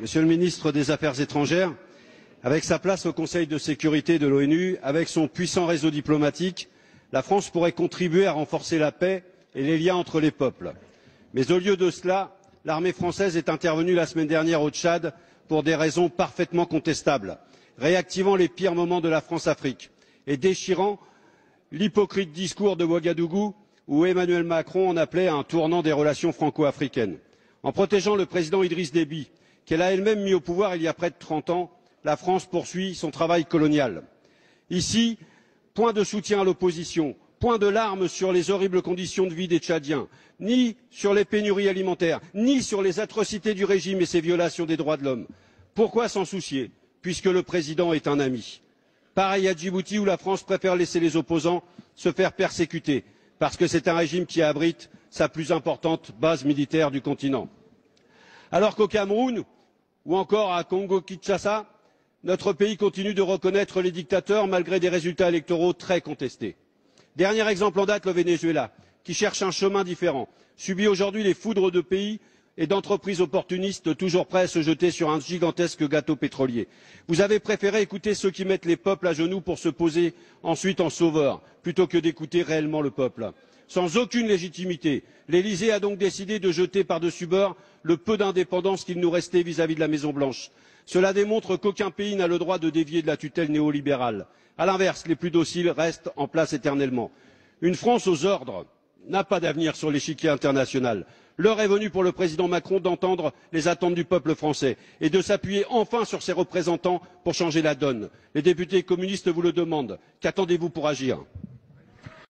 Monsieur le ministre des Affaires étrangères, avec sa place au Conseil de sécurité de l'ONU, avec son puissant réseau diplomatique, la France pourrait contribuer à renforcer la paix et les liens entre les peuples. Mais au lieu de cela, l'armée française est intervenue la semaine dernière au Tchad pour des raisons parfaitement contestables, réactivant les pires moments de la France-Afrique et déchirant l'hypocrite discours de Ouagadougou où Emmanuel Macron en appelait à un tournant des relations franco-africaines. En protégeant le président Idriss Déby, qu'elle a elle-même mis au pouvoir il y a près de 30 ans, la France poursuit son travail colonial. Ici, point de soutien à l'opposition, point de larmes sur les horribles conditions de vie des Tchadiens, ni sur les pénuries alimentaires, ni sur les atrocités du régime et ses violations des droits de l'homme. Pourquoi s'en soucier, puisque le président est un ami? Pareil à Djibouti où la France préfère laisser les opposants se faire persécuter, parce que c'est un régime qui abrite sa plus importante base militaire du continent. Alors qu'au Cameroun, ou encore à Congo-Kinshasa, notre pays continue de reconnaître les dictateurs malgré des résultats électoraux très contestés. Dernier exemple en date, le Venezuela, qui cherche un chemin différent, subit aujourd'hui les foudres de pays et d'entreprises opportunistes toujours prêts à se jeter sur un gigantesque gâteau pétrolier. Vous avez préféré écouter ceux qui mettent les peuples à genoux pour se poser ensuite en sauveurs, plutôt que d'écouter réellement le peuple. Sans aucune légitimité, l'Élysée a donc décidé de jeter par-dessus bord le peu d'indépendance qu'il nous restait vis-à-vis de la Maison-Blanche. Cela démontre qu'aucun pays n'a le droit de dévier de la tutelle néolibérale. À l'inverse, les plus dociles restent en place éternellement. Une France aux ordres n'a pas d'avenir sur l'échiquier international. L'heure est venue pour le président Macron d'entendre les attentes du peuple français et de s'appuyer enfin sur ses représentants pour changer la donne. Les députés communistes vous le demandent. Qu'attendez-vous pour agir?